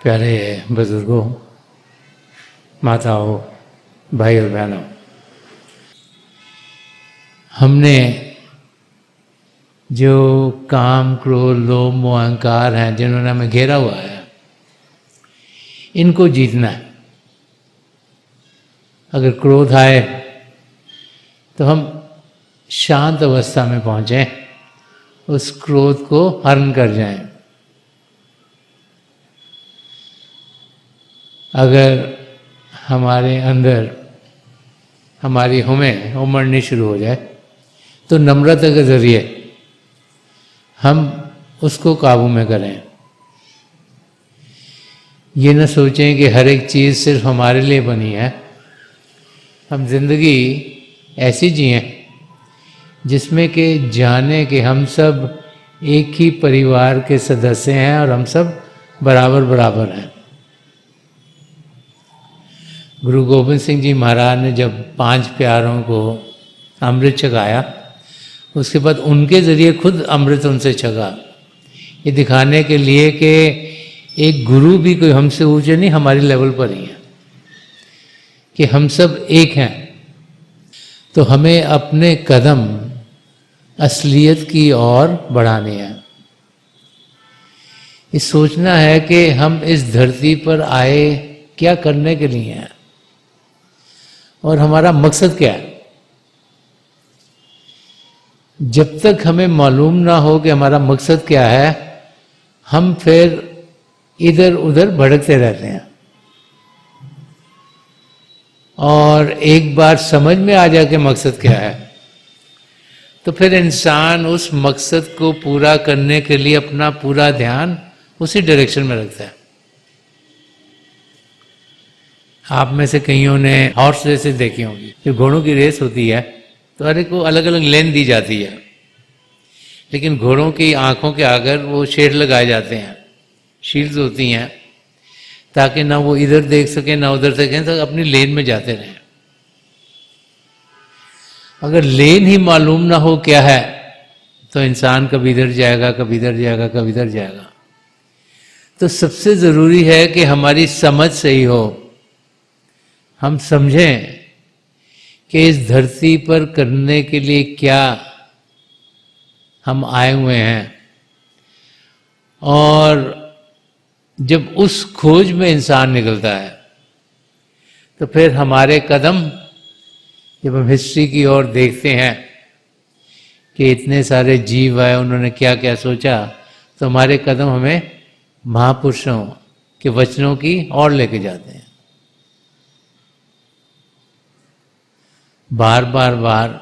प्यारे बुजुर्गों, माताओं, भाई और बहनों, हमने जो काम, क्रोध, लोभ, मोह, अहंकार हैं जिन्होंने हमें घेरा हुआ है, इनको जीतना है। अगर क्रोध आए तो हम शांत अवस्था में पहुंचें, उस क्रोध को हरण कर जाएं। अगर हमारे अंदर हमारी हुमें उमड़नी शुरू हो जाए तो नम्रता के जरिए हम उसको काबू में करें। ये न सोचें कि हर एक चीज़ सिर्फ हमारे लिए बनी है। हम जिंदगी ऐसी जिएं जिसमें कि जाने कि हम सब एक ही परिवार के सदस्य हैं और हम सब बराबर बराबर हैं। गुरु गोविंद सिंह जी महाराज ने जब 5 प्यारों को अमृत छकाया, उसके बाद उनके ज़रिए खुद अमृत उनसे छका, ये दिखाने के लिए कि एक गुरु भी कोई हमसे ऊंचे नहीं, हमारी लेवल पर ही है, कि हम सब एक हैं। तो हमें अपने कदम असलियत की ओर बढ़ाने हैं। ये सोचना है कि हम इस धरती पर आए क्या करने के लिए हैं और हमारा मकसद क्या है। जब तक हमें मालूम ना हो कि हमारा मकसद क्या है, हम फिर इधर उधर भटकते रहते हैं। और एक बार समझ में आ जाए कि मकसद क्या है, तो फिर इंसान उस मकसद को पूरा करने के लिए अपना पूरा ध्यान उसी डायरेक्शन में रखता है। आप में से कईयों ने हॉर्स रेसेस देखी होंगी। जो घोड़ों की रेस होती है तो हर एक को अलग अलग लेन दी जाती है, लेकिन घोड़ों की आंखों के आगे वो शेड लगाए जाते हैं, शील्ड्स होती हैं, ताकि ना वो इधर देख सकें ना उधर देखें, तो अपनी लेन में जाते रहें। अगर लेन ही मालूम ना हो क्या है तो इंसान कभी इधर जाएगा, कभी इधर जाएगा, कभी इधर जाएगा। तो सबसे ज़रूरी है कि हमारी समझ सही हो, हम समझें कि इस धरती पर करने के लिए क्या हम आए हुए हैं। और जब उस खोज में इंसान निकलता है तो फिर हमारे कदम, जब हम हिस्ट्री की ओर देखते हैं कि इतने सारे जीव आए, उन्होंने क्या क्या सोचा, तो हमारे कदम हमें महापुरुषों के वचनों की ओर लेके जाते हैं। बार बार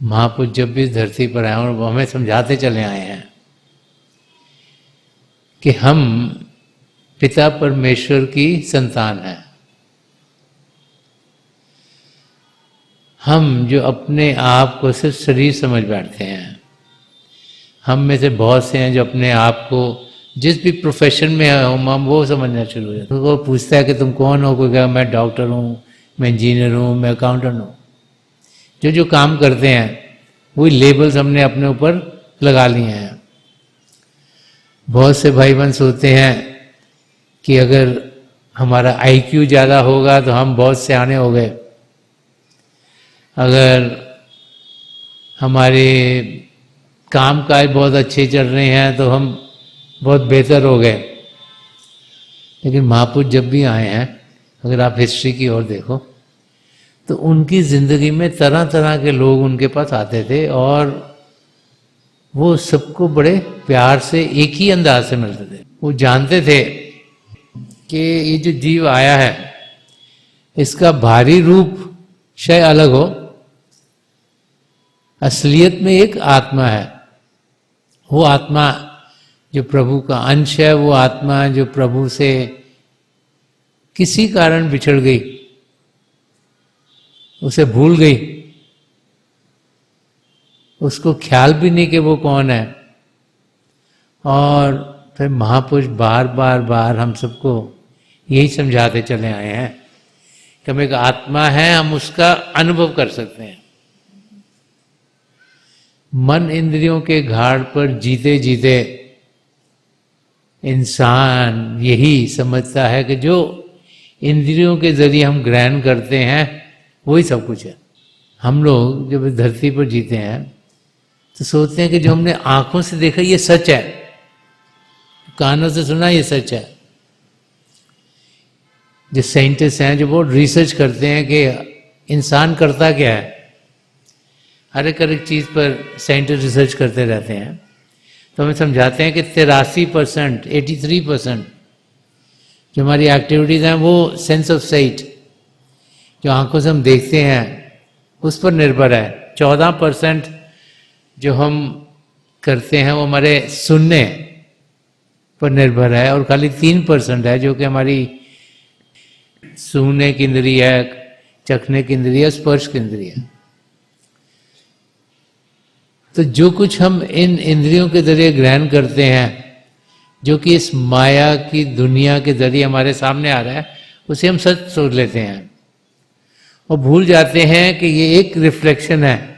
महापुरुष जब भी इस धरती पर आए और हमें समझाते चले आए हैं कि हम पिता परमेश्वर की संतान हैं। हम जो अपने आप को सिर्फ शरीर समझ बैठते हैं, हम में से बहुत से हैं जो अपने आप को जिस भी प्रोफेशन में हम वो समझना शुरू हो जाते हैं। वो पूछता है कि तुम कौन हो, कोई कहा मैं डॉक्टर हूँ, मैं इंजीनियर हूँ, मैं अकाउंटेंट हूँ। जो जो काम करते हैं वही लेबल्स हमने अपने ऊपर लगा लिए हैं। बहुत से भाई बहन सोचते हैं कि अगर हमारा आईक्यू ज़्यादा होगा तो हम बहुत सियाने हो गए, अगर हमारे काम काज बहुत अच्छे चल रहे हैं तो हम बहुत बेहतर हो गए। लेकिन महापुरुष जब भी आए हैं, अगर आप हिस्ट्री की ओर देखो तो उनकी ज़िंदगी में तरह तरह के लोग उनके पास आते थे और वो सबको बड़े प्यार से एक ही अंदाज से मिलते थे। वो जानते थे कि ये जो जीव आया है इसका भारी रूप शायद अलग हो, असलियत में एक आत्मा है। वो आत्मा जो प्रभु का अंश है, वो आत्मा जो प्रभु से किसी कारण बिछड़ गई, उसे भूल गई, उसको ख्याल भी नहीं कि वो कौन है। और फिर महापुरुष बार बार हम सबको यही समझाते चले आए हैं कि हम एक आत्मा है, हम उसका अनुभव कर सकते हैं। मन इंद्रियों के घाट पर जीते जीते इंसान यही समझता है कि जो इंद्रियों के जरिए हम ग्रहण करते हैं वही सब कुछ है। हम लोग जब इस धरती पर जीते हैं तो सोचते हैं कि जो हमने आंखों से देखा ये सच है, कानों से सुना ये सच है। जो साइंटिस्ट हैं जो बहुत रिसर्च करते हैं कि इंसान करता क्या है, हर एक चीज़ पर साइंटिस्ट रिसर्च करते रहते हैं, तो हमें समझाते हैं कि 83%, 83% जो हमारी एक्टिविटीज़ हैं वो सेंस ऑफ साइट, जो आंखों से हम देखते हैं उस पर निर्भर है। 14% जो हम करते हैं वो हमारे सुनने पर निर्भर है, और खाली 3% है जो कि हमारी सूंघने की इंद्रिय है, चखने की इंद्रिय है, स्पर्श की इंद्रिय है। तो जो कुछ हम इन इंद्रियों के जरिए ग्रहण करते हैं, जो कि इस माया की दुनिया के जरिए हमारे सामने आ रहा है, उसे हम सच सोच लेते हैं और भूल जाते हैं कि ये एक रिफ्लेक्शन है।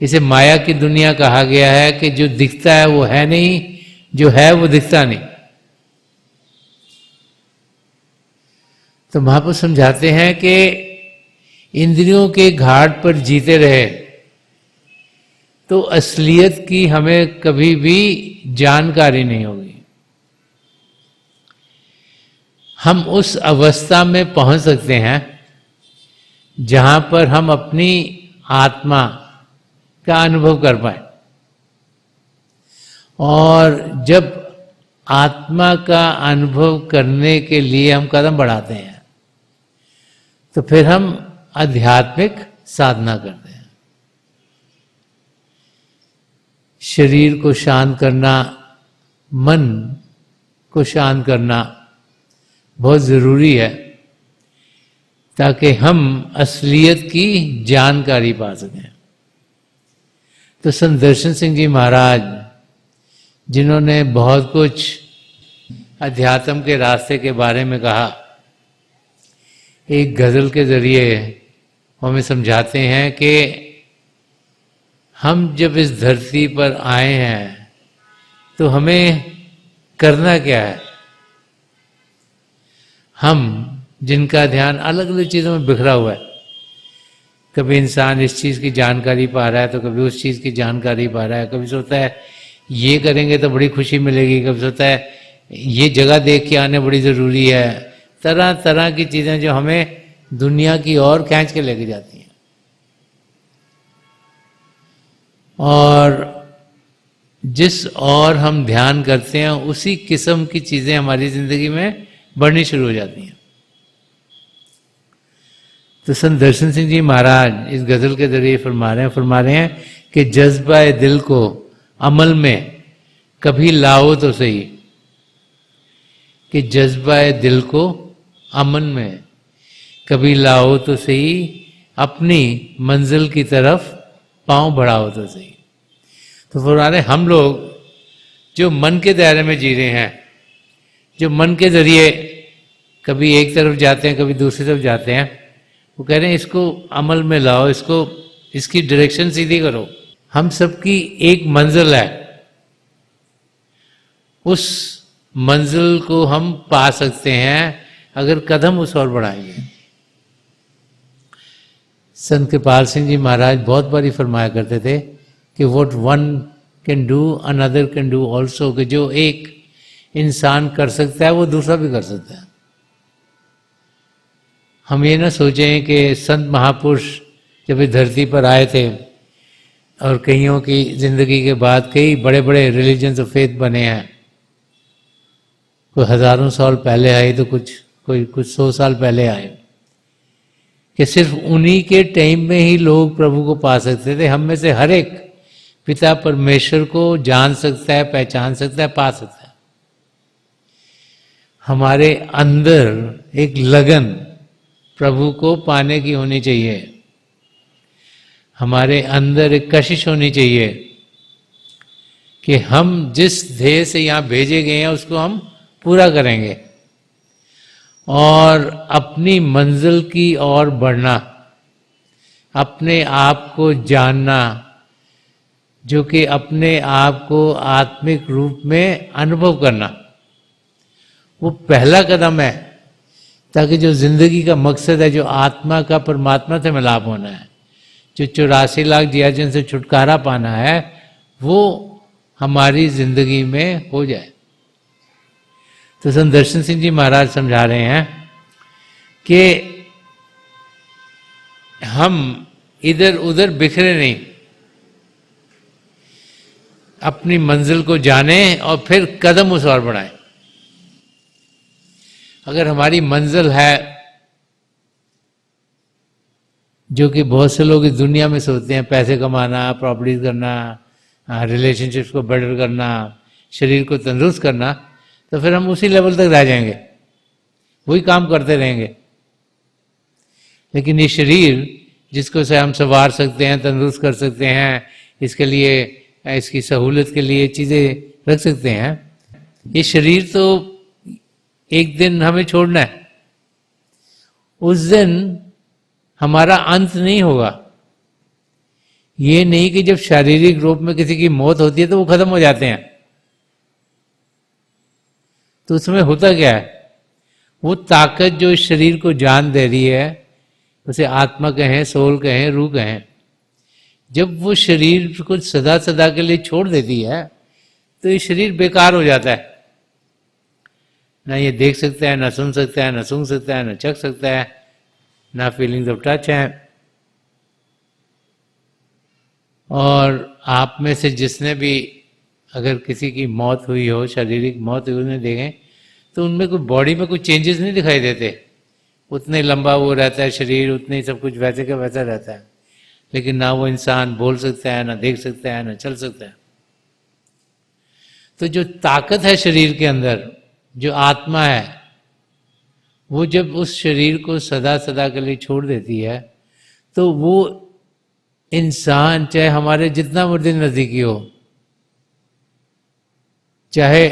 इसे माया की दुनिया कहा गया है कि जो दिखता है वो है नहीं, जो है वो दिखता नहीं। तो महापुरुष समझाते हैं कि इंद्रियों के घाट पर जीते रहे तो असलियत की हमें कभी भी जानकारी नहीं होगी। हम उस अवस्था में पहुंच सकते हैं जहां पर हम अपनी आत्मा का अनुभव कर पाए, और जब आत्मा का अनुभव करने के लिए हम कदम बढ़ाते हैं तो फिर हम आध्यात्मिक साधना करते हैं। शरीर को शांत करना, मन को शांत करना बहुत जरूरी है ताकि हम असलियत की जानकारी पा सकें। तो संत दर्शन सिंह जी महाराज, जिन्होंने बहुत कुछ अध्यात्म के रास्ते के बारे में कहा, एक गजल के जरिए हमें समझाते हैं कि हम जब इस धरती पर आए हैं तो हमें करना क्या है। हम जिनका ध्यान अलग अलग चीज़ों में बिखरा हुआ है, कभी इंसान इस चीज़ की जानकारी पा रहा है तो कभी उस चीज़ की जानकारी पा रहा है, कभी सोचता है ये करेंगे तो बड़ी खुशी मिलेगी, कभी सोचता है ये जगह देख के आने बड़ी ज़रूरी है। तरह तरह की चीज़ें जो हमें दुनिया की ओर खींच के लेके जाती हैं, और जिस और हम ध्यान करते हैं उसी किस्म की चीज़ें हमारी ज़िंदगी में बढ़नी शुरू हो जाती हैं। तो संत दर्शन सिंह जी महाराज इस गज़ल के जरिए फरमा रहे हैं कि जज्बा दिल को अमल में कभी लाओ तो सही, कि जज्बा दिल को अमन में कभी लाओ तो सही, अपनी मंजिल की तरफ पांव बढ़ाओ तो सही। तो फरमा रहे हम लोग जो मन के दायरे में जी रहे हैं, जो मन के जरिए कभी एक तरफ जाते हैं कभी दूसरी तरफ जाते हैं, वो कह रहे हैं इसको अमल में लाओ, इसकी डायरेक्शन सीधी करो। हम सबकी एक मंजिल है, उस मंजिल को हम पा सकते हैं अगर कदम उस ओर बढ़ाएंगे। संत कृपाल सिंह जी महाराज बहुत बारी फरमाया करते थे कि what one can do another can do also, कि जो एक इंसान कर सकता है वो दूसरा भी कर सकता है। हम ये ना सोचें कि संत महापुरुष जब इस धरती पर आए थे और कईयों की जिंदगी के बाद कई बड़े बड़े रिलीजन्स ऑफ फेथ बने हैं, कोई हजारों साल पहले आए तो कुछ 100 साल पहले आए, कि सिर्फ उन्हीं के टाइम में ही लोग प्रभु को पा सकते थे। हम में से हर एक पिता परमेश्वर को जान सकता है, पहचान सकता है, पा सकता है। हमारे अंदर एक लगन प्रभु को पाने की होनी चाहिए, हमारे अंदर एक कशिश होनी चाहिए कि हम जिस ध्येय से यहाँ भेजे गए हैं उसको हम पूरा करेंगे, और अपनी मंजिल की ओर बढ़ना, अपने आप को जानना, जो कि अपने आप को आत्मिक रूप में अनुभव करना, वो पहला कदम है, ताकि जो जिंदगी का मकसद है, जो आत्मा का परमात्मा से मिलाप होना है, जो 84 लाख जियाजन से छुटकारा पाना है, वो हमारी जिंदगी में हो जाए। तो संत दर्शन सिंह जी महाराज समझा रहे हैं कि हम इधर उधर बिखरे नहीं, अपनी मंजिल को जाने और फिर कदम उस ओर बढ़ाएं। अगर हमारी मंजिल है, जो कि बहुत से लोग इस दुनिया में सोचते हैं, पैसे कमाना, प्रॉपर्टीज करना, रिलेशनशिप्स को बेटर करना, शरीर को तंदुरुस्त करना, तो फिर हम उसी लेवल तक रह जाएंगे, वही काम करते रहेंगे। लेकिन ये शरीर जिसको से हम संवार सकते हैं, तंदुरुस्त कर सकते हैं, इसके लिए, इसकी सहूलत के लिए चीज़ें रख सकते हैं, ये शरीर तो एक दिन हमें छोड़ना है। उस दिन हमारा अंत नहीं होगा। ये नहीं कि जब शारीरिक रूप में किसी की मौत होती है तो वो खत्म हो जाते हैं। तो उसमें होता क्या है? वो ताकत जो इस शरीर को जान दे रही है, उसे आत्मा कहें, सोल कहें, रूह कहें, जब वो शरीर को सदा सदा के लिए छोड़ देती है तो ये शरीर बेकार हो जाता है। ना ये देख सकता है, ना सुन सकता है, ना सूंघ सकता है, ना चख सकता है, ना फीलिंग्स ऑफ टच है। और आप में से जिसने भी अगर किसी की मौत हुई हो, शारीरिक मौत हुई, उन्हें देखें तो उनमें कोई बॉडी में कुछ चेंजेस नहीं दिखाई देते। उतने लंबा वो रहता है शरीर, उतने ही सब कुछ वैसे का वैसा रहता है, लेकिन ना वो इंसान बोल सकता है, ना देख सकता है, ना चल सकता है। तो जो ताकत है शरीर के अंदर, जो आत्मा है, वो जब उस शरीर को सदा सदा के लिए छोड़ देती है तो वो इंसान, चाहे हमारे जितना मर्जी नजदीकी हो, चाहे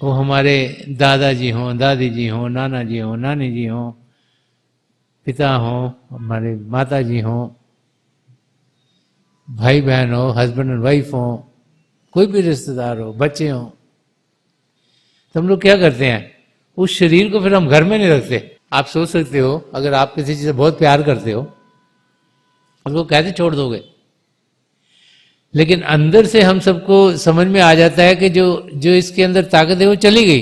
वो हमारे दादाजी हों, दादी जी हों, नाना जी हों, नानी जी हों, पिता हों, हमारे माता जी हों, भाई बहन हो, हस्बैंड एंड वाइफ हों, कोई भी रिश्तेदार हो, बच्चे हों, तो हम लोग क्या करते हैं? उस शरीर को फिर हम घर में नहीं रखते। आप सोच सकते हो, अगर आप किसी चीज से बहुत प्यार करते हो, उसको कैसे छोड़ दोगे? लेकिन अंदर से हम सबको समझ में आ जाता है कि जो इसके अंदर ताकत है वो चली गई।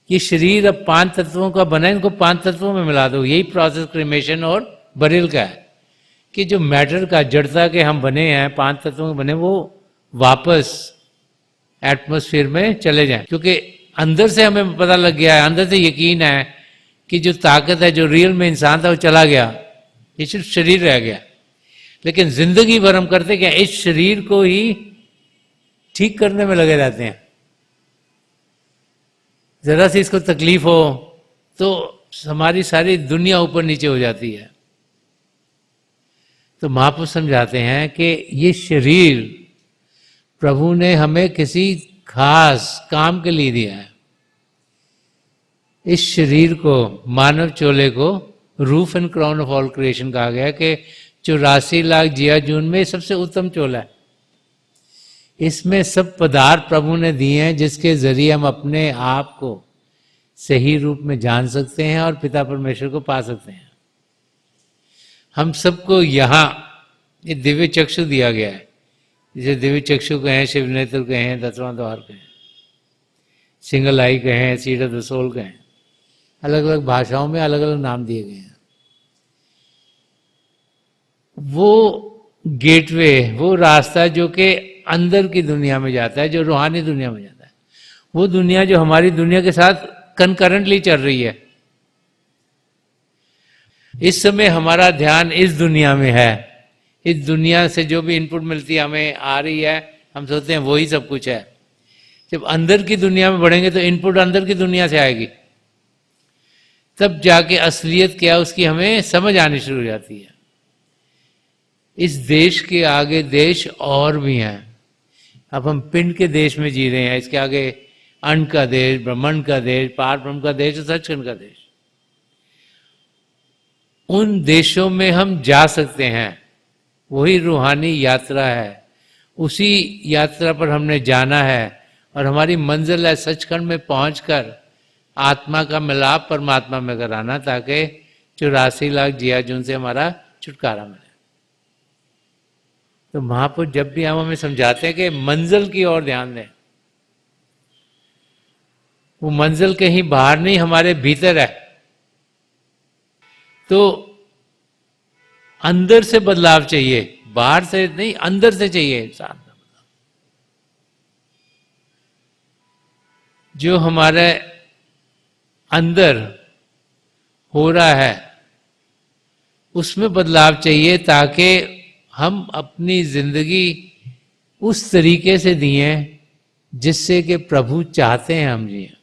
ये शरीर अब 5 तत्वों का बना है, इनको 5 तत्वों में मिला दो। यही प्रोसेस क्रिमेशन और बरियल का है कि जो मैटर का, जड़ता के हम बने हैं, 5 तत्वों के बने, वो वापस एटमॉस्फेयर में चले जाएं। क्योंकि अंदर से हमें पता लग गया है, अंदर से यकीन है कि जो ताकत है, जो रियल में इंसान था, वो चला गया, ये सिर्फ शरीर रह गया। लेकिन जिंदगी भर हम करते क्या? इस शरीर को ही ठीक करने में लगे रहते हैं। जरा सी इसको तकलीफ हो तो हमारी सारी दुनिया ऊपर नीचे हो जाती है। तो महापुरुष समझाते हैं कि ये शरीर प्रभु ने हमें किसी खास काम के लिए दिया है। इस शरीर को, मानव चोले को, roof and crown of all creation कहा गया कि 84 लाख जिया जून में सबसे उत्तम चोला है। इसमें सब पदार्थ प्रभु ने दिए हैं जिसके जरिए हम अपने आप को सही रूप में जान सकते हैं और पिता परमेश्वर को पा सकते हैं। हम सबको यहाँ ये दिव्य चक्षु दिया गया है, जिसे दिव्य चक्षु कहें, शिव नेत्र कहें, 10वां द्वार कहें, सिंगल आई कहें, सीट ऑफ द सोल कहें, अलग अलग भाषाओं में अलग अलग नाम दिए गए हैं। वो गेटवे, वो रास्ता जो कि अंदर की दुनिया में जाता है, जो रूहानी दुनिया में जाता है, वो दुनिया जो हमारी दुनिया के साथ कंकरेंटली चल रही है। इस समय हमारा ध्यान इस दुनिया में है। इस दुनिया से जो भी इनपुट मिलती है, हमें आ रही है, हम सोचते हैं वही सब कुछ है। जब अंदर की दुनिया में बढ़ेंगे तो इनपुट अंदर की दुनिया से आएगी, तब जाके असलियत क्या उसकी हमें समझ आनी शुरू हो जाती है। इस देश के आगे देश और भी हैं। अब हम पिंड के देश में जी रहे हैं, इसके आगे अंड का देश, ब्रह्मांड का देश, पार ब्रह्म का देश और सचखंड का देश। उन देशों में हम जा सकते हैं, वही रूहानी यात्रा है, उसी यात्रा पर हमने जाना है और हमारी मंजिल है सचखंड में पहुंचकर आत्मा का मिलाप परमात्मा में कराना, ताकि 84 लाख जियाजून से हमारा छुटकारा मिले। तो महापुरुष जब भी हम हमें समझाते हैं कि मंजिल की ओर ध्यान दें, वो मंजिल कहीं बाहर नहीं, हमारे भीतर है। तो अंदर से बदलाव चाहिए, बाहर से नहीं, अंदर से चाहिए इंसान का बदलाव। जो हमारे अंदर हो रहा है उसमें बदलाव चाहिए, ताकि हम अपनी जिंदगी उस तरीके से दिए जिससे कि प्रभु चाहते हैं हम जिए।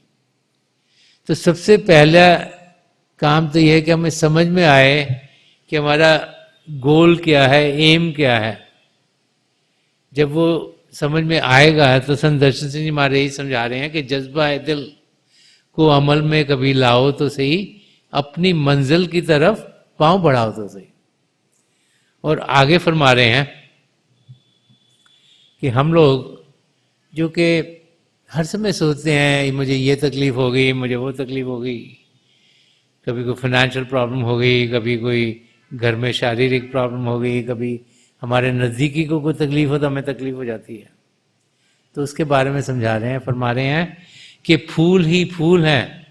तो सबसे पहला काम तो यह है कि हमें समझ में आए कि हमारा गोल क्या है, एम क्या है। जब वो समझ में आएगा तो संत दर्शन सिंह जी हमारे यही समझा रहे हैं कि जज्बा है दिल को अमल में कभी लाओ तो सही, अपनी मंजिल की तरफ पांव बढ़ाओ तो सही। और आगे फरमा रहे हैं कि हम लोग जो कि हर समय सोचते हैं मुझे ये तकलीफ हो गई, मुझे वो तकलीफ हो गई, कभी कोई फाइनेंशियल प्रॉब्लम हो गई, कभी कोई घर में शारीरिक प्रॉब्लम हो गई, कभी हमारे नज़दीकी को कोई तकलीफ हो तो हमें तकलीफ हो जाती है। तो उसके बारे में समझा रहे हैं, फरमा रहे हैं कि फूल ही फूल हैं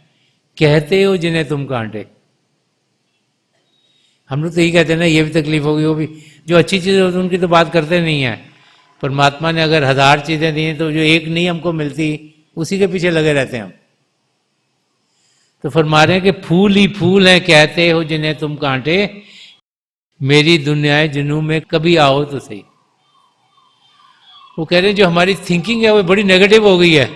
कहते हो जिन्हें तुम कांटे। हम लोग तो यही कहते हैं ना, ये भी तकलीफ होगी, वो भी, जो अच्छी चीज़ें होती उनकी तो बात करते नहीं है। परमात्मा ने अगर 1000 चीज़ें दी तो जो एक नहीं हमको मिलती उसी के पीछे लगे रहते हैं हम। तो फरमा रहे हैं कि फूल ही फूल हैं कहते हो जिन्हें तुम कांटे, मेरी दुनियाए जुनून में कभी आओ तो सही। वो कह रहे हैं जो हमारी थिंकिंग है वो बड़ी नेगेटिव हो गई है।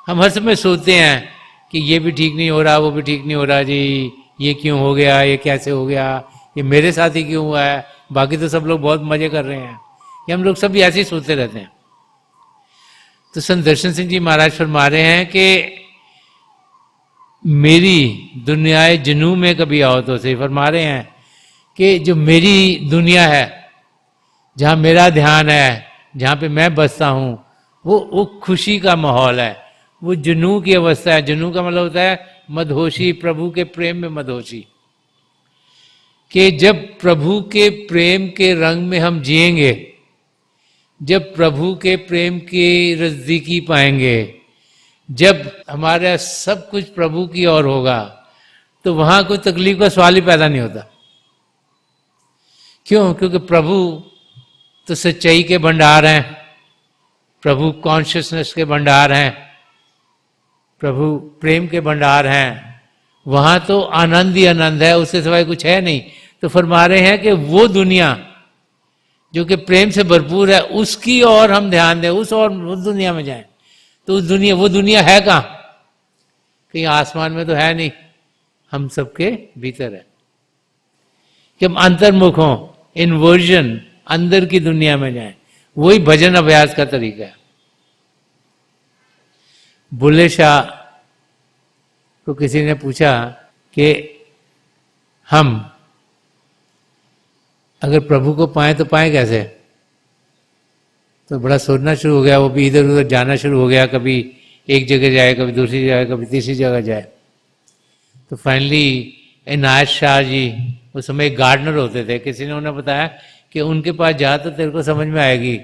हम हर समय सोचते हैं कि ये भी ठीक नहीं हो रहा, वो भी ठीक नहीं हो रहा जी, ये क्यों हो गया, ये कैसे हो गया, ये मेरे साथ ही क्यों हुआ है, बाकी तो सब लोग बहुत मजे कर रहे हैं। ये हम लोग सब ऐसे ही सोचते रहते हैं। तो संत दर्शन सिंह जी महाराज फरमा रहे हैं कि मेरी दुनियाए जुनून में कभी आओ तो सही। फरमा रहे हैं कि जो मेरी दुनिया है, जहाँ मेरा ध्यान है, जहाँ पे मैं बसता हूँ, वो खुशी का माहौल है, वो जुनून की अवस्था है। जुनून का मतलब होता है मदहोशी, प्रभु के प्रेम में मदहोशी। कि जब प्रभु के प्रेम के रंग में हम जिएंगे, जब प्रभु के प्रेम की नज़दीकी पाएंगे, जब हमारा सब कुछ प्रभु की ओर होगा, तो वहां कोई तकलीफ का सवाल ही पैदा नहीं होता। क्यों? क्योंकि प्रभु तो सच्चाई के भंडार हैं, प्रभु कॉन्शियसनेस के भंडार हैं, प्रभु प्रेम के भंडार हैं। वहां तो आनंद ही आनंद है, उससे सिवाय कुछ है नहीं। तो फरमा रहे हैं कि वो दुनिया जो कि प्रेम से भरपूर है, उसकी ओर हम ध्यान दें, उस दुनिया में जाएं। तो उस दुनिया, वो दुनिया है कहाँ? कहीं आसमान में तो है नहीं, हम सबके भीतर है। कि हम अंतर्मुख हों, इन्वर्जन, अंदर की दुनिया में जाएं। वही भजन अभ्यास का तरीका है। बुल्ले शाह को किसी ने पूछा कि हम अगर प्रभु को पाए तो पाए कैसे? तो बड़ा सोचना शुरू हो गया। वो भी इधर उधर जाना शुरू हो गया, कभी एक जगह जाए, कभी दूसरी जगह, कभी तीसरी जगह जाए। तो फाइनली इनायत शाह जी उस समय एक गार्डनर होते थे, किसी ने उन्हें बताया कि उनके पास जा तो तेरे को समझ में आएगी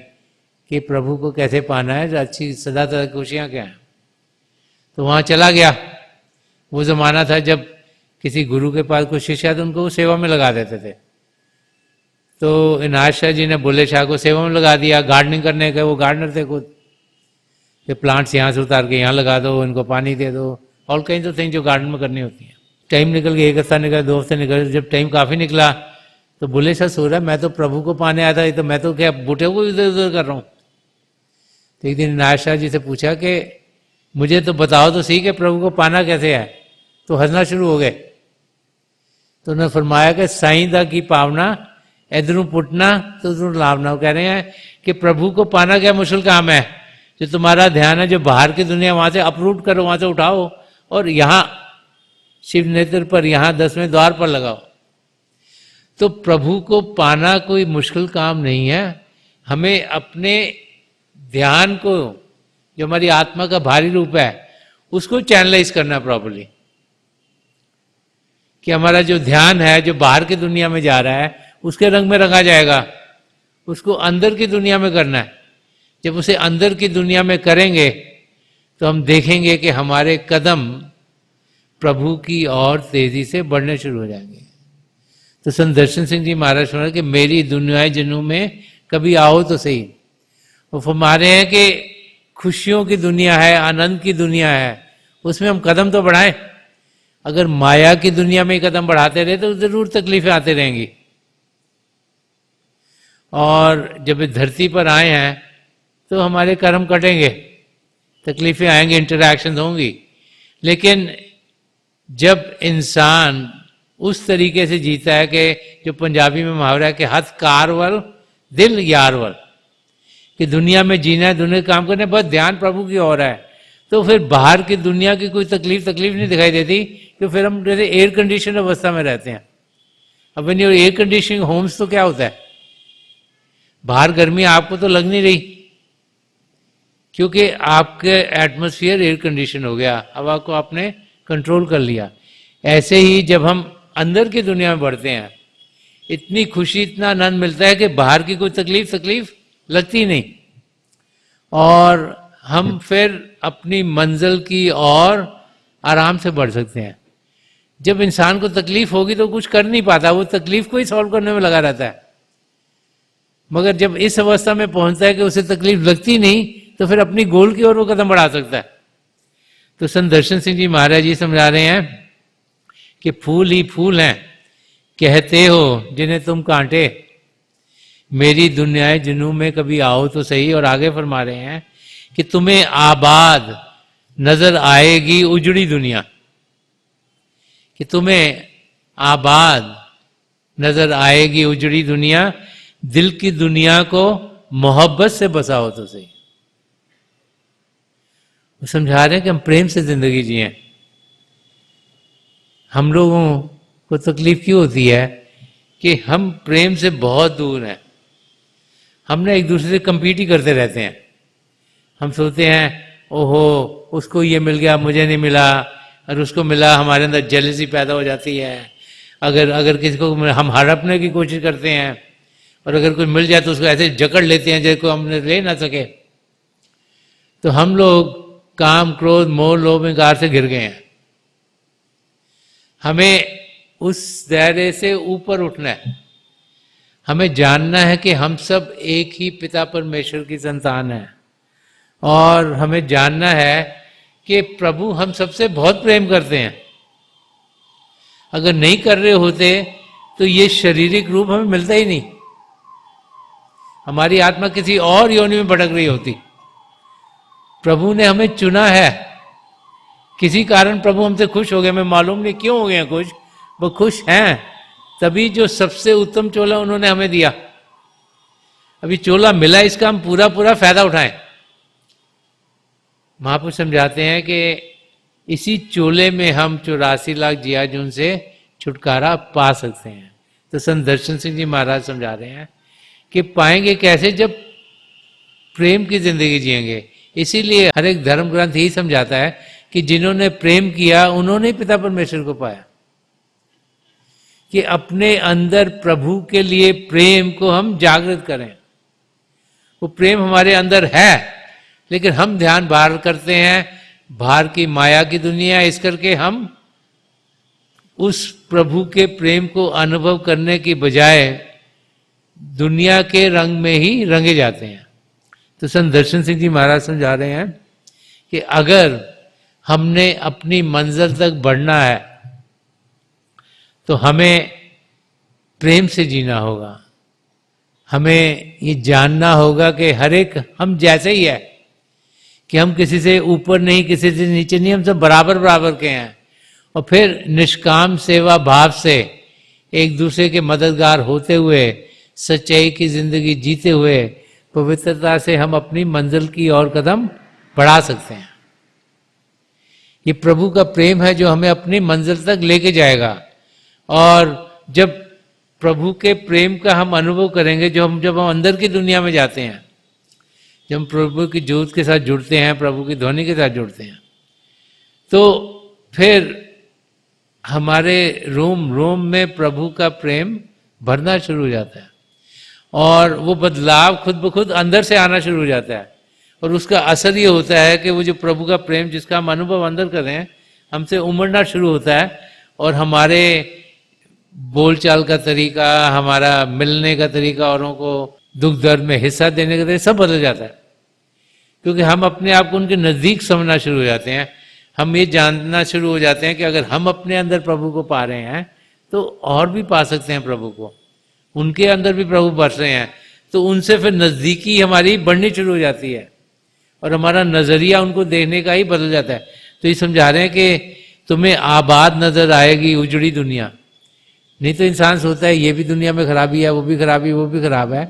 कि प्रभु को कैसे पाना है, जो अच्छी सदा तरह खुशियाँ क्या हैं। तो वहाँ चला गया। वो ज़माना था जब किसी गुरु के पास कोई शिष्य तो उनको वो सेवा में लगा देते थे। तो इनायत शाह जी ने बुल्ले शाह को सेवा में लगा दिया, गार्डनिंग करने के। वो गार्डनर थे खुद। ये प्लांट्स यहाँ से उतार के यहाँ लगा दो, इनको पानी दे दो, और कई तो थिंग जो गार्डन में करनी होती है। टाइम निकल गया, 1 हफ्ता निकला, 2 हफ्ते निकल। जब टाइम काफ़ी निकला तो बुल्ले शाह सो रहा, मैं तो प्रभु को पाने आया था, तो मैं तो क्या बूटे को इधर उधर कर रहा हूँ। तो एक दिन इनायत शाह जी से पूछा कि मुझे तो बताओ तो सही कि प्रभु को पाना कैसे है। तो हंसना शुरू हो गए। तो उन्होंने फरमाया कि साईं दा की पावना इधरों पुटना तो उधरों लावना। वो कह रहे हैं कि प्रभु को पाना क्या मुश्किल काम है। जो तुम्हारा ध्यान है, जो बाहर की दुनिया, वहां से अपरूट करो, वहां से उठाओ और यहाँ शिव नेत्र पर, यहाँ 10वें द्वार पर लगाओ। तो प्रभु को पाना कोई मुश्किल काम नहीं है। हमें अपने ध्यान को, जो हमारी आत्मा का भारी रूप है, उसको चैनलाइज करना प्रॉपर्ली, कि हमारा जो ध्यान है जो बाहर की दुनिया में जा रहा है उसके रंग में रंगा जाएगा, उसको अंदर की दुनिया में करना है। जब उसे अंदर की दुनिया में करेंगे तो हम देखेंगे कि हमारे कदम प्रभु की ओर तेजी से बढ़ने शुरू हो जाएंगे। तो संत दर्शन सिंह जी महाराज सुना कि मेरी दुनिया जनू में कभी आओ तो सही। वो फरमा रहे हैं कि खुशियों की दुनिया है, आनंद की दुनिया है, उसमें हम कदम तो बढ़ाएं। अगर माया की दुनिया में कदम बढ़ाते रहे तो जरूर तकलीफें आती रहेंगी। और जब इस धरती पर आए हैं तो हमारे कर्म कटेंगे, तकलीफें आएंगी, इंटरैक्शन होंगी। लेकिन जब इंसान उस तरीके से जीता है कि जो पंजाबी में मुहावरा है कि हथ कारवल दिल यारवल, कि दुनिया में जीना है, दुनिया का काम करना है, बस ध्यान प्रभु की ओर है, तो फिर बाहर की दुनिया की कोई तकलीफ नहीं दिखाई देती। तो फिर हम जैसे एयर कंडीशन अवस्था में रहते हैं। अब when your air conditioning homes तो क्या होता है, बाहर गर्मी आपको तो लग नहीं रही, क्योंकि आपके एटमॉस्फेयर एयर कंडीशन हो गया, हवा को आपने कंट्रोल कर लिया। ऐसे ही जब हम अंदर की दुनिया में बढ़ते हैं, इतनी खुशी, इतना आनंद मिलता है कि बाहर की कोई तकलीफ लगती नहीं, और हम फिर अपनी मंजिल की ओर आराम से बढ़ सकते हैं। जब इंसान को तकलीफ होगी तो कुछ कर नहीं पाता, वो तकलीफ को ही सॉल्व करने में लगा रहता है। मगर जब इस अवस्था में पहुंचता है कि उसे तकलीफ लगती नहीं, तो फिर अपनी गोल की ओर वो कदम बढ़ा सकता है। तो संत दर्शन सिंह जी महाराज जी समझा रहे हैं कि फूल ही फूल हैं, कहते हो जिन्हें तुम कांटे, मेरी दुनिया जुनू में कभी आओ तो सही। और आगे फरमा रहे हैं कि तुम्हें आबाद नजर आएगी उजड़ी दुनिया, कि तुम्हें आबाद नजर आएगी उजड़ी दुनिया, दिल की दुनिया को मोहब्बत से बसाओ तो सही। वो समझा रहे हैं कि हम प्रेम से जिंदगी जिए। हम लोगों को तकलीफ क्यों होती है कि हम प्रेम से बहुत दूर हैं। हमने एक दूसरे से कंपीट ही करते रहते हैं। हम सोचते हैं ओहो उसको ये मिल गया मुझे नहीं मिला, और उसको मिला, हमारे अंदर जेलसी पैदा हो जाती है। अगर किसी को हम हड़पने की कोशिश करते हैं, और अगर कोई मिल जाए तो उसको ऐसे जकड़ लेते हैं जैसे हमने ले ना सके। तो हम लोग काम, क्रोध, मोह, लोभ, अहंकार से घिर गए हैं। हमें उस दायरे से ऊपर उठना है। हमें जानना है कि हम सब एक ही पिता परमेश्वर की संतान हैं, और हमें जानना है कि प्रभु हम सबसे बहुत प्रेम करते हैं। अगर नहीं कर रहे होते तो ये शारीरिक रूप हमें मिलता ही नहीं, हमारी आत्मा किसी और योनि में भटक रही होती। प्रभु ने हमें चुना है, किसी कारण प्रभु हमसे खुश हो गए, हमें मालूम नहीं क्यों हो गए हैं खुश, वो खुश हैं, तभी जो सबसे उत्तम चोला उन्होंने हमें दिया। अभी चोला मिला, इसका हम पूरा फायदा उठाएं। महापुरुष समझाते हैं कि इसी चोले में हम 84 लाख जिया जुन से छुटकारा पा सकते हैं। तो संत दर्शन सिंह जी महाराज समझा रहे हैं कि पाएंगे कैसे, जब प्रेम की जिंदगी जिएंगे। इसीलिए हर एक धर्म ग्रंथ यही समझाता है कि जिन्होंने प्रेम किया उन्होंने पिता परमेश्वर को पाया। कि अपने अंदर प्रभु के लिए प्रेम को हम जागृत करें। वो प्रेम हमारे अंदर है, लेकिन हम ध्यान बाहर करते हैं, बाहर की माया की दुनिया, इस करके हम उस प्रभु के प्रेम को अनुभव करने की बजाय दुनिया के रंग में ही रंगे जाते हैं। तो संत दर्शन सिंह जी महाराज समझा रहे हैं कि अगर हमने अपनी मंजिल तक बढ़ना है तो हमें प्रेम से जीना होगा। हमें ये जानना होगा कि हर एक हम जैसे ही है, कि हम किसी से ऊपर नहीं, किसी से नीचे नहीं, हम सब बराबर के हैं। और फिर निष्काम सेवा भाव से एक दूसरे के मददगार होते हुए, सच्चाई की जिंदगी जीते हुए, पवित्रता से हम अपनी मंजिल की ओर कदम बढ़ा सकते हैं। ये प्रभु का प्रेम है जो हमें अपनी मंजिल तक लेके जाएगा। और जब प्रभु के प्रेम का हम अनुभव करेंगे जब हम अंदर की दुनिया में जाते हैं, जब हम प्रभु की ज्योत के साथ जुड़ते हैं, प्रभु की ध्वनि के साथ जुड़ते हैं, तो फिर हमारे रोम रोम में प्रभु का प्रेम भरना शुरू हो जाता है और वो बदलाव खुद ब खुद अंदर से आना शुरू हो जाता है। और उसका असर ये होता है कि वो जो प्रभु का प्रेम जिसका हम अनुभव अंदर कर रहे हैं, हमसे उमड़ना शुरू होता है और हमारे बोलचाल का तरीका, हमारा मिलने का तरीका, औरों को दुख दर्द में हिस्सा देने का तरीका सब बदल जाता है, क्योंकि हम अपने आप को उनके नज़दीक समझना शुरू हो जाते हैं। हम ये जानना शुरू हो जाते हैं कि अगर हम अपने अंदर प्रभु को पा रहे हैं तो और भी पा सकते हैं प्रभु को, उनके अंदर भी प्रभु बस रहे हैं, तो उनसे फिर नज़दीकी हमारी बढ़नी शुरू हो जाती है और हमारा नज़रिया उनको देखने का ही बदल जाता है। तो ये समझा रहे हैं कि तुम्हें आबाद नजर आएगी उजड़ी दुनिया। नहीं तो इंसान सोचता है ये भी दुनिया में खराबी है, वो भी खराबी, वो भी खराब है,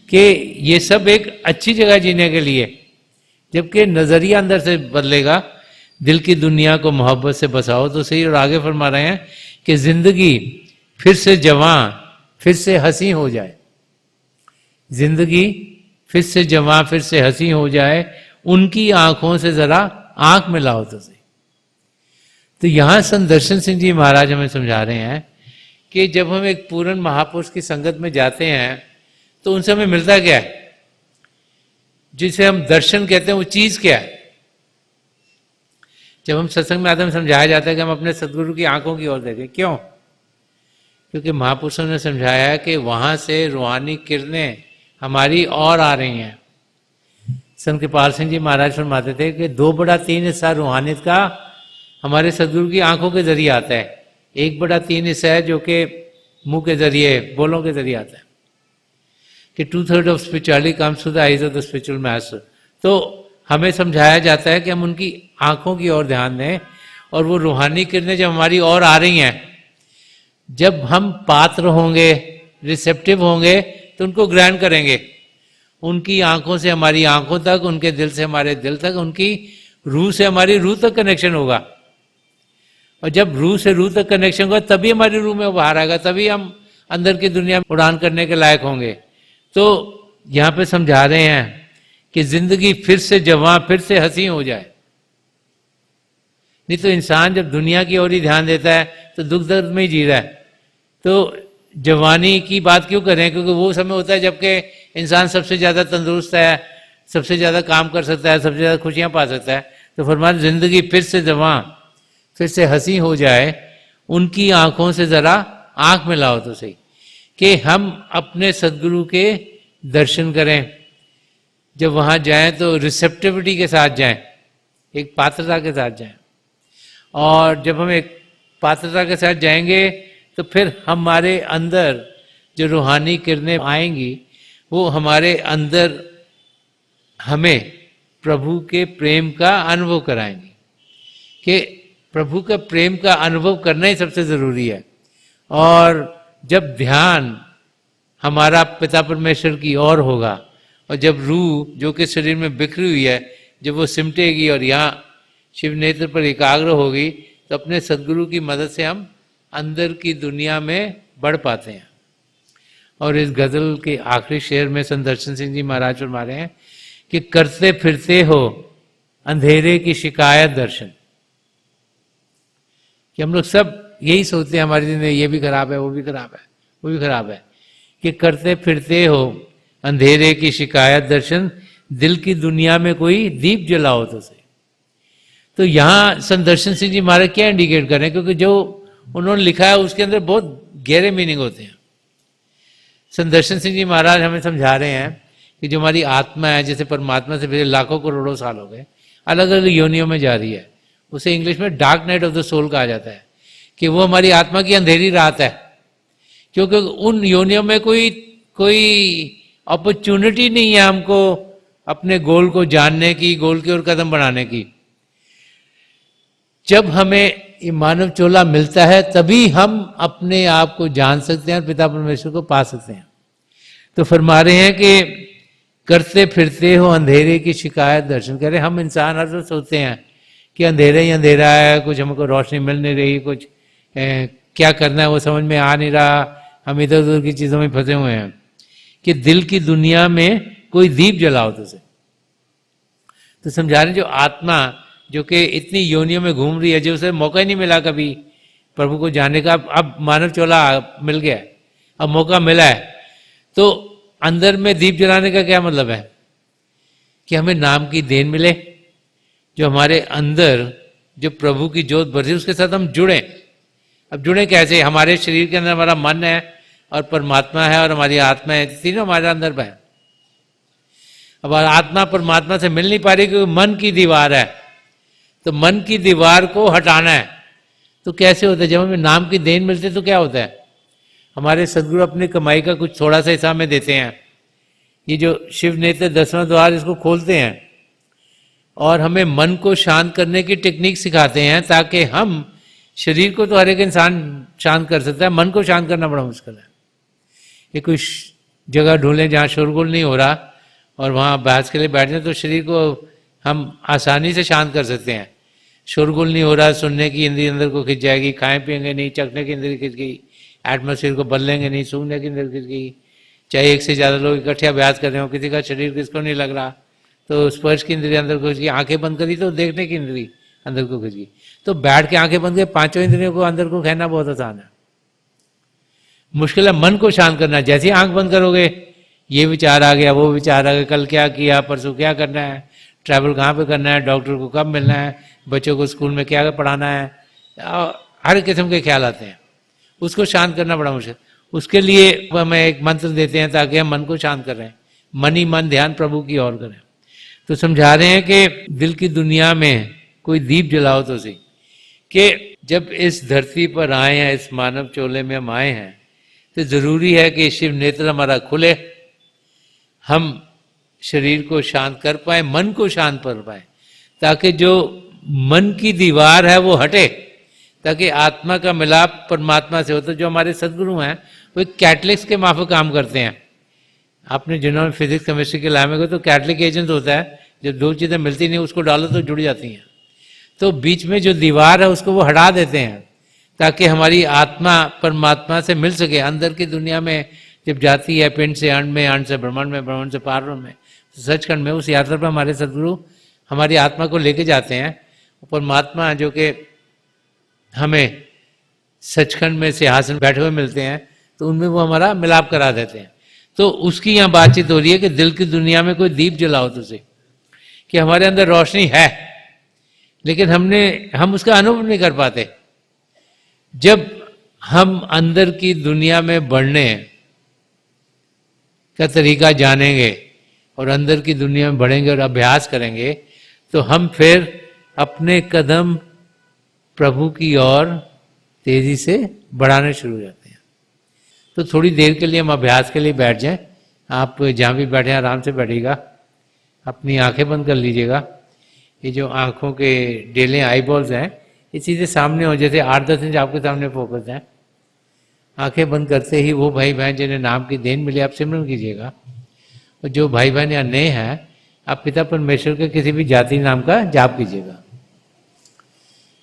कि ये सब एक अच्छी जगह जीने के लिए, जबकि नजरिया अंदर से बदलेगा। दिल की दुनिया को मोहब्बत से बसाओ तो सही। और आगे फरमा रहे हैं कि जिंदगी फिर से जवां, फिर से हंसी हो जाए, जिंदगी फिर से जवां, फिर से हंसी हो जाए, उनकी आंखों से जरा आंख मिलाओ तो सही। तो यहां संत दर्शन सिंह जी महाराज हमें समझा रहे हैं कि जब हम एक पूर्ण महापुरुष की संगत में जाते हैं तो उनसे हमें मिलता क्या है, जिसे हम दर्शन कहते हैं, वो चीज क्या है। जब हम सत्संग में आते हैं समझाया जाता है कि हम अपने सदगुरु की आंखों की ओर देखें। क्यों? क्योंकि महापुरुषों ने समझाया है कि वहां से रूहानी किरणें हमारी और आ रही हैं। संत कृपाल सिंह जी महाराज फरमाते थे कि 2/3 हिस्सा रूहानियत का हमारे सदगुरु की आंखों के जरिए आता है, 1/3 हिस्सा है जो कि मुंह के जरिए, बोलों के जरिए आता है, कि 2/3 of spirituality comes to the eyes of the spiritual master. तो हमें समझाया जाता है कि हम उनकी आंखों की ओर ध्यान दें, और वो रूहानी किरणें जब हमारी ओर आ रही हैं, जब हम पात्र होंगे, रिसेप्टिव होंगे, तो उनको ग्रहण करेंगे। उनकी आंखों से हमारी आंखों तक, उनके दिल से हमारे दिल तक, उनकी रूह से हमारी रूह तक कनेक्शन होगा। और जब रूह से रूह तक कनेक्शन होगा तभी हमारी रूह में बाहर आएगा, तभी हम अंदर की दुनिया में उड़ान करने के लायक होंगे। तो यहाँ पे समझा रहे हैं कि जिंदगी फिर से जवां, फिर से हंसी हो जाए। नहीं तो इंसान जब दुनिया की ओर ही ध्यान देता है तो दुख दर्द में ही जी रहा है। तो जवानी की बात क्यों करें? क्योंकि वो समय होता है जबकि इंसान सबसे ज्यादा तंदुरुस्त है, सबसे ज्यादा काम कर सकता है, सबसे ज्यादा खुशियां पा सकता है। तो फरमान जिंदगी फिर से जवां, फिर से हंसी हो जाए, उनकी आंखों से जरा आंख मिलाओ तो सही, कि हम अपने सदगुरु के दर्शन करें। जब वहां जाएं तो रिसेप्टिविटी के साथ जाएं, एक पात्रता के साथ जाएं। और जब हम एक पात्रता के साथ जाएंगे तो फिर हमारे अंदर जो रूहानी किरणें आएंगी वो हमारे अंदर हमें प्रभु के प्रेम का अनुभव कराएंगी, कि प्रभु का प्रेम का अनुभव करना ही सबसे जरूरी है। और जब ध्यान हमारा पिता परमेश्वर की ओर होगा, और जब रूह जो कि शरीर में बिखरी हुई है, जब वो सिमटेगी और यहाँ शिव नेत्र पर एकाग्र होगी, तो अपने सदगुरु की मदद से हम अंदर की दुनिया में बढ़ पाते हैं। और इस गजल के आखिरी शेर में संत दर्शन सिंह जी महाराज फरमा रहे हैं कि करते फिरते हो अंधेरे की शिकायत दर्शन। कि हम लोग सब यही सोचते हैं हमारी जिंदगी ये भी खराब है, वो भी खराब है, वो भी खराब है, कि करते फिरते हो अंधेरे की शिकायत दर्शन, दिल की दुनिया में कोई दीप जलाओ तो सही। तो यहाँ संत दर्शन सिंह जी महाराज क्या इंडिकेट कर रहे हैं? क्योंकि जो उन्होंने लिखा है उसके अंदर बहुत गहरे मीनिंग होते हैं। संत दर्शन सिंह जी महाराज हमें समझा रहे हैं कि जो हमारी आत्मा है, जैसे परमात्मा से पिछले लाखों करोड़ों साल हो गए, अलग अलग योनियों में जा रही है। उसे इंग्लिश में dark night of the soul कहा जाता है, कि वो हमारी आत्मा की अंधेरी रात है, क्योंकि उन योनियों में कोई अपॉर्चुनिटी नहीं है हमको अपने गोल को जानने की, गोल की ओर कदम बढ़ाने की। जब हमें ये मानव चोला मिलता है तभी हम अपने आप को जान सकते हैं और पिता परमेश्वर को पा सकते हैं। तो फरमा रहे हैं कि करते फिरते हो अंधेरे की शिकायत दर्शन करे। हम इंसान हर रोज सोचते हैं कि अंधेरा ही अंधेरा है, कुछ हमको रोशनी मिल नहीं रही, कुछ क्या करना है वो समझ में आ नहीं रहा, हम इधर उधर की चीजों में फंसे हुए हैं कि दिल की दुनिया में कोई दीप जलाओ तो समझा रहे जो आत्मा जो कि इतनी योनियों में घूम रही है, जो उसे मौका ही नहीं मिला कभी प्रभु को जानने का, अब मानव चोला मिल गया, अब मौका मिला है, तो अंदर में दीप जलाने का क्या मतलब है कि हमें नाम की देन मिले, जो हमारे अंदर जो प्रभु की जोत बरसी उसके साथ हम जुड़े। अब जुड़े कैसे? हमारे शरीर के अंदर हमारा मन है और परमात्मा है और हमारी आत्मा है, तीनों हमारे अंदर है। अब आत्मा परमात्मा से मिल नहीं पा रही क्योंकि मन की दीवार है, तो मन की दीवार को हटाना है। तो कैसे होता है? जब हमें नाम की देन मिलती है तो क्या होता है, हमारे सदगुरु अपनी कमाई का कुछ थोड़ा सा हिस्सा हमें देते हैं। ये जो शिव नेत्र 10वां द्वार इसको खोलते हैं और हमें मन को शांत करने की टेक्निक सिखाते हैं, ताकि हम, शरीर को तो हर एक इंसान शांत कर सकता है, मन को शांत करना बड़ा मुश्किल है। ये कोई जगह ढूंढें जहाँ शोरगुल नहीं हो रहा और वहाँ अभ्यास के लिए बैठ जाए तो शरीर को हम आसानी से शांत कर सकते हैं। शोरगुल नहीं हो रहा, सुनने की इंद्री अंदर को खिंच जाएगी, खाएं पिएंगे नहीं, चखने की इंद्री खिंच गई, एटमोसफियर को बदलेंगे नहीं, सूंघने की इंद्री खिंच गई। चाहे एक से ज़्यादा लोग इकट्ठे अभ्यास कर रहे हो, किसी का शरीर किसको नहीं लग रहा, तो स्पर्श की इंद्री अंदर को खिंच गई, आंखें बंद करी तो देखने की इंद्री अंदर को खिंच गई। तो बैठ के आंखें बंद कर पांचों इंद्रियों को अंदर को कहना बहुत आसान है। मुश्किल है मन को शांत करना। जैसे ही आंख बंद करोगे ये विचार आ गया, वो विचार आ गया, कल क्या किया, परसों क्या करना है, ट्रैवल कहाँ पे करना है, डॉक्टर को कब मिलना है, बच्चों को स्कूल में क्या पढ़ाना है, हर किस्म के ख्याल आते हैं। उसको शांत करना बड़ा मुश्किल। उसके लिए हमें एक मंत्र देते हैं ताकि हम मन को शांत कर रहे हैं, मन ही मन ध्यान प्रभु की ओर करें। तो समझा रहे हैं कि दिल की दुनिया में कोई दीप जलाओ तो सही, कि जब इस धरती पर आए हैं, इस मानव चोले में हम आए हैं, तो जरूरी है कि शिव नेत्र हमारा खुले, हम शरीर को शांत कर पाए, मन को शांत कर पाए, ताकि जो मन की दीवार है वो हटे, ताकि आत्मा का मिलाप परमात्मा से हो। तो जो हमारे सदगुरु हैं वो एक कैटलिस्ट के माफक काम करते हैं। आपने जिन्होंने फिजिक्स केमिस्ट्री के लाए को, तो कैटलिक एजेंट होता है, जब दो चीज़ें मिलती नहीं उसको डालो तो जुड़ जाती हैं। तो बीच में जो दीवार है उसको वो हटा देते हैं ताकि हमारी आत्मा परमात्मा से मिल सके। अंदर की दुनिया में जब जाती है, पिंड से अंड में, अंड से ब्रह्मांड में, ब्रह्मांड से पारब्रह्म में, तो सचखंड में, उस यात्रा पर हमारे सदगुरु हमारी आत्मा को लेके जाते हैं। परमात्मा जो कि हमें सचखंड में सिंहासन बैठे हुए मिलते हैं, तो उनमें वो हमारा मिलाप करा देते हैं। तो उसकी यहाँ बातचीत हो रही है कि दिल की दुनिया में कोई दीप जलाओ तुझे, कि हमारे अंदर रोशनी है लेकिन हम उसका अनुभव नहीं कर पाते। जब हम अंदर की दुनिया में बढ़ने का तरीका जानेंगे और अंदर की दुनिया में बढ़ेंगे और अभ्यास करेंगे, तो हम फिर अपने कदम प्रभु की ओर तेजी से बढ़ाने शुरू हो जाते हैं। तो थोड़ी देर के लिए हम अभ्यास के लिए बैठ जाएं। आप जहाँ भी बैठे आराम से बैठिएगा, अपनी आंखें बंद कर लीजिएगा। ये जो आंखों के डेले आईबॉल्स हैं ये चीज़ें सामने हो, जैसे 8-10 इंच आपके सामने फोकस हैं। आंखें बंद करते ही वो भाई बहन जिन्हें नाम की देन मिली आप सिमरन कीजिएगा, और जो भाई बहन या नए हैं आप पिता परमेश्वर के किसी भी जाति नाम का जाप कीजिएगा।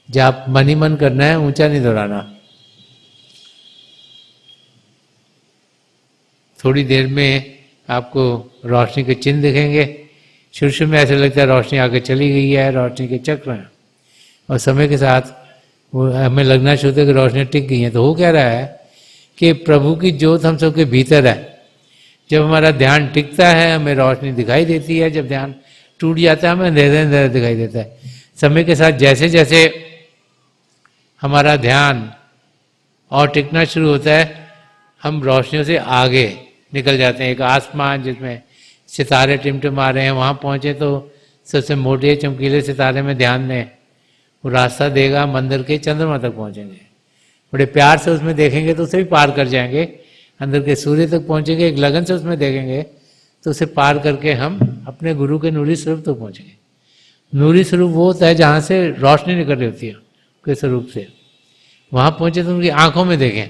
जाप मन ही मन करना है, ऊंचा नहीं दोहराना। थोड़ी देर में आपको रोशनी के चिन्ह दिखेंगे। शुरू में ऐसा लगता है रोशनी आगे चली गई है, रोशनी के चक्र हैं, और समय के साथ वो हमें लगना शुरू होता है कि रोशनी टिक गई है। तो हो क्या रहा है कि प्रभु की ज्योत हम सबके भीतर है। जब हमारा ध्यान टिकता है हमें रोशनी दिखाई देती है, जब ध्यान टूट जाता है हमें अंधेरा अंधेरा दिखाई देता है। समय के साथ जैसे जैसे हमारा ध्यान और टिकना शुरू होता है, हम रोशनियों से आगे निकल जाते हैं। एक आसमान जिसमें सितारे टिमटिमा रहे हैं वहाँ पहुँचे तो सबसे मोटे चमकीले सितारे में ध्यान दें, वो रास्ता देगा मंदिर के चंद्रमा तक पहुँचेंगे। बड़े प्यार से उसमें देखेंगे तो उसे भी पार कर जाएंगे। अंदर के सूर्य तक पहुँचेंगे, एक लगन से उसमें देखेंगे तो उसे पार करके हम अपने गुरु के नूरी स्वरूप तक पहुँचेंगे। नूरी स्वरूप वो होता है जहाँ से रोशनी निकल रही होती है के स्वरूप से। वहाँ पहुँचे तो उनकी आँखों में देखें,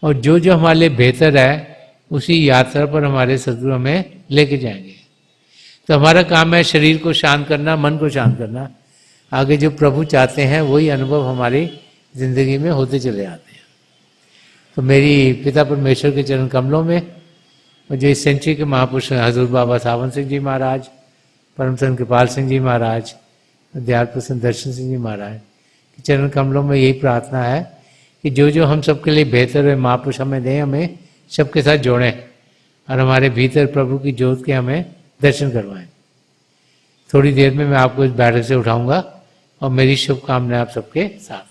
और जो जो हमारे लिए बेहतर है उसी यात्रा पर हमारे सदगुरु हमें लेके जाएंगे। तो हमारा काम है शरीर को शांत करना, मन को शांत करना। आगे जो प्रभु चाहते हैं वही अनुभव हमारी जिंदगी में होते चले आते हैं। तो मेरी पिता परमेश्वर के चरण कमलों में मुझे इस सेंचुरी के महापुरुष हजूर बाबा सावन सिंह जी महाराज, परम संत कृपाल सिंह जी महाराज, दयाल प्रसन्न दर्शन सिंह जी महाराज के चरण कमलों में यही प्रार्थना है कि जो जो हम सबके लिए बेहतर है महापुरुष हमें दें, हमें सबके साथ जोड़ें और हमारे भीतर प्रभु की ज्योत के हमें दर्शन करवाएं। थोड़ी देर में मैं आपको इस बैठक से उठाऊंगा और मेरी शुभकामनाएं आप सबके साथ।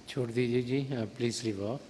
छोड़ दीजिए जी, प्लीज लीव ऑफ।